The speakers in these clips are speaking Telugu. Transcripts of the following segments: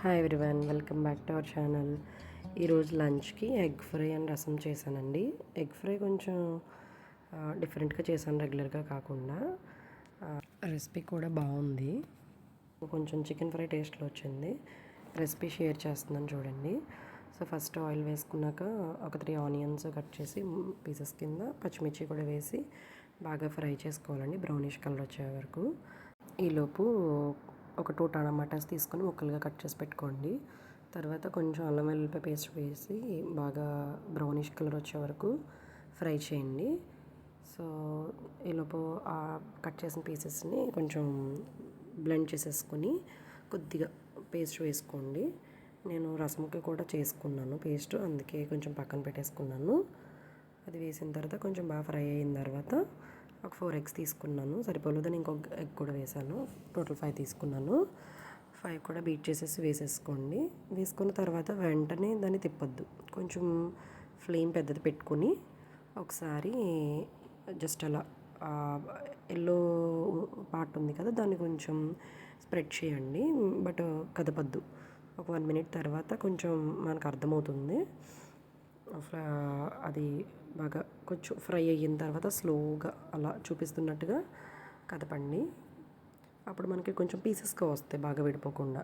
Hi everyone, welcome back to our channel. ఈరోజు లంచ్కి ఎగ్ ఫ్రై అండ్ రసం చేశానండి. ఎగ్ ఫ్రై కొంచెం డిఫరెంట్గా చేశాను, రెగ్యులర్గా కాకుండా. రెసిపీ కూడా బాగుంది. కొంచెం చికెన్ ఫ్రై టేస్ట్లో వచ్చింది. రెసిపీ షేర్ చేస్తున్నాను చూడండి. సో ఫస్ట్ ఆయిల్ వేసుకున్నాక ఒక 3 ఆనియన్స్ కట్ చేసి పీసెస్ కింద, పచ్చిమిర్చి కూడా వేసి బాగా ఫ్రై చేసుకోవాలండి, బ్రౌనిష్ కలర్ వచ్చే వరకు. ఈలోపు ఒక 2 టమాటాస్ తీసుకొని ముక్కలుగా కట్ చేసి పెట్టుకోండి. తర్వాత కొంచెం అల్లం వెల్లుల్లిపాయ పేస్ట్ వేసి బాగా బ్రౌనిష్ కలర్ వచ్చే వరకు ఫ్రై చేయండి. సో ఈలోపు ఆ కట్ చేసిన పీసెస్ని కొంచెం బ్లెండ్ చేసేసుకొని కొద్దిగా పేస్ట్ వేసుకోండి. నేను రసంకి కూడా చేసుకున్నాను పేస్ట్, అందుకే కొంచెం పక్కన పెట్టేసుకున్నాను. అది వేసిన తర్వాత కొంచెం బాగా ఫ్రై అయిన తర్వాత ఒక 4 ఎగ్స్ తీసుకున్నాను. సరిపోలేదని ఇంకొక ఎగ్ కూడా వేసాను. టోటల్ 5 తీసుకున్నాను. 5 కూడా బీట్ చేసేసి వేసేసుకోండి. వేసుకున్న తర్వాత వెంటనే దాన్ని తిప్పొద్దు. కొంచెం ఫ్లేమ్ పెద్దది పెట్టుకొని ఒకసారి జస్ట్ అలా ఎల్లో పార్ట్ ఉంది కదా, దాన్ని కొంచెం స్ప్రెడ్ చేయండి, బట్ కదపద్దు. ఒక 1 మినిట్ తర్వాత కొంచెం మనకు అర్థమవుతుంది. అది బాగా కొంచెం ఫ్రై అయిన తర్వాత స్లోగా అలా చూపిస్తున్నట్టుగా కదపండి. అప్పుడు మనకి కొంచెం పీసెస్గా వస్తాయి, బాగా విడిపోకుండా.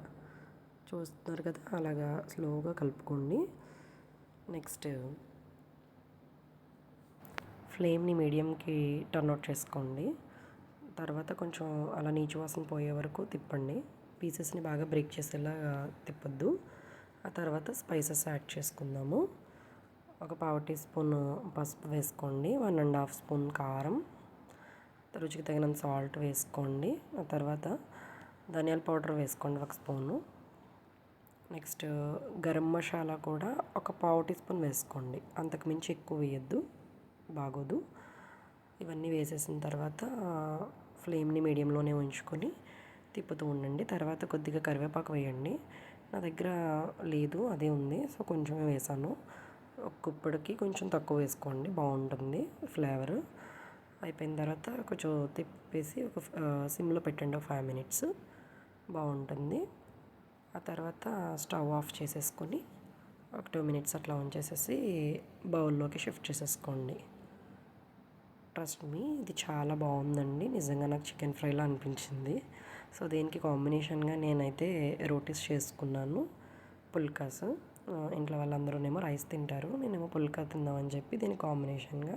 చూస్తున్నారు కదా, అలాగా స్లోగా కలుపుకోండి. నెక్స్ట్ ఫ్లేమ్ని మీడియంకి టర్న్ అవుట్ చేసుకోండి. తర్వాత కొంచెం అలా నీచు వాసన పోయే వరకు తిప్పండి. పీసెస్ని బాగా బ్రేక్ చేసేలా తిప్పొద్దు. ఆ తర్వాత స్పైసెస్ యాడ్ చేసుకుందాము. ఒక 1/2 టీ స్పూన్ పసుపు వేసుకోండి. 1.5 స్పూన్ కారం, రుచికి తగినంత సాల్ట్ వేసుకోండి. ఆ తర్వాత ధనియాల పౌడర్ వేసుకోండి 1 స్పూను. నెక్స్ట్ గరం మసాలా కూడా ఒక 1/2 టీ స్పూన్ వేసుకోండి. అంతకు మించి ఎక్కువ వేయద్దు, బాగోదు. ఇవన్నీ వేసేసిన తర్వాత ఫ్లేమ్ని మీడియంలోనే ఉంచుకొని తిప్పుతూ ఉండండి. తర్వాత కొద్దిగా కరివేపాకు వేయండి. నా దగ్గర లేదు, అదే ఉంది, సో కొంచెమే వేసాను. ఒక గుప్పెడికి కొంచెం తక్కువ వేసుకోండి, బాగుంటుంది ఫ్లేవర్. అయిపోయిన తర్వాత కొంచెం తిప్పేసి ఒక సిమ్లో పెట్టండి, ఒక 5 మినిట్స్, బాగుంటుంది. ఆ తర్వాత స్టవ్ ఆఫ్ చేసేసుకొని ఒక 2 మినిట్స్ అట్లా ఉంచేసేసి బౌల్లోకి షిఫ్ట్ చేసేసుకోండి. ట్రస్ట్ మీ, ఇది చాలా బాగుందండి. నిజంగా నాకు చికెన్ ఫ్రైలా అనిపించింది. సో దీనికి కాంబినేషన్గా నేనైతే రోటీస్ చేసుకున్నాను, పుల్కాస్. ఇంట్లో వాళ్ళందరూనేమో రైస్ తింటారు, నేనేమో పుల్కా తిందామని చెప్పి దీని కాంబినేషన్గా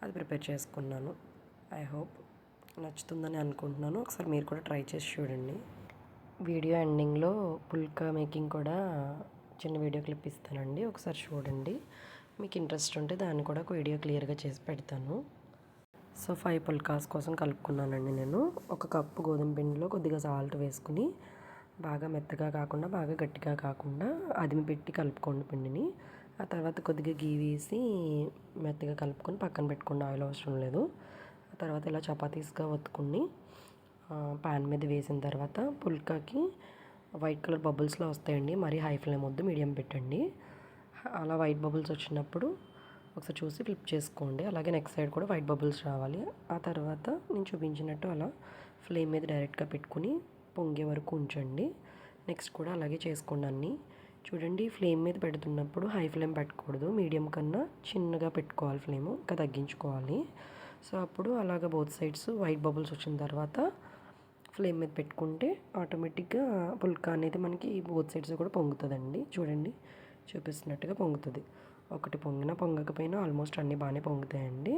అది ప్రిపేర్ చేసుకున్నాను. ఐ హోప్ నచ్చుతుందని అనుకుంటున్నాను. ఒకసారి మీరు కూడా ట్రై చేసి చూడండి. వీడియో ఎండింగ్లో పుల్కా మేకింగ్ కూడా చిన్న వీడియో క్లిప్ ఇస్తానండి, ఒకసారి చూడండి. మీకు ఇంట్రెస్ట్ ఉంటే దాన్ని కూడా ఒక వీడియో క్లియర్గా చేసి పెడతాను. సో 5 పుల్కాస్ కోసం కలుపుకున్నానండి నేను. 1 కప్పు గోధుమ పిండిలో కొద్దిగా సాల్ట్ వేసుకుని బాగా మెత్తగా కాకుండా బాగా గట్టిగా కాకుండా అదిమి పెట్టి కలుపుకోండి పిండిని. ఆ తర్వాత కొద్దిగా గీ వేసి మెత్తగా కలుపుకొని పక్కన పెట్టుకోండి, ఆయిల్ అవసరం లేదు. ఆ తర్వాత ఇలా చపాతీస్గా ఒత్తుకుని పాన్ మీద వేసిన తర్వాత పుల్కాకి వైట్ కలర్ బబుల్స్లో వస్తాయండి. మరీ హై ఫ్లేమ్ వద్దు, మీడియం పెట్టండి. అలా వైట్ బబుల్స్ వచ్చినప్పుడు ఒకసారి చూసి ఫ్లిప్ చేసుకోండి. అలాగే నెక్స్ట్ సైడ్ కూడా వైట్ బబుల్స్ రావాలి. ఆ తర్వాత నేను చూపించినట్టు అలా ఫ్లేమ్ మీద డైరెక్ట్గా పెట్టుకుని పొంగే వరకు ఉంచండి. నెక్స్ట్ కూడా అలాగే చేసుకోండి అన్నీ. చూడండి, ఫ్లేమ్ మీద పెడుతున్నప్పుడు హై ఫ్లేమ్ పెట్టకూడదు, మీడియం కన్నా చిన్నగా పెట్టుకోవాలి, ఫ్లేము ఇంకా తగ్గించుకోవాలి. సో అప్పుడు అలాగ బోత్ సైడ్స్ వైట్ బబుల్స్ వచ్చిన తర్వాత ఫ్లేమ్ మీద పెట్టుకుంటే ఆటోమేటిక్గా పుల్కా అనేది మనకి బోత్ సైడ్స్ కూడా పొంగుతుందండి. చూడండి, చూపిస్తున్నట్టుగా పొంగుతుంది. ఒకటి పొంగినా పొంగకపోయినా ఆల్మోస్ట్ అన్నీ బాగానే పొంగుతాయండి.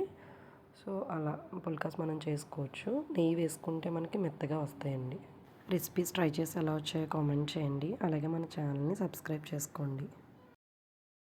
సో అలా పుల్కాస్ మనం చేసుకోవచ్చు. నెయ్యి వేసుకుంటే మనకి మెత్తగా వస్తాయండి. రెసిపీస్ ట్రై చేసి ఎలా వచ్చాయో కామెంట్ చేయండి. అలాగే మన ఛానల్ని సబ్స్క్రైబ్ చేసుకోండి.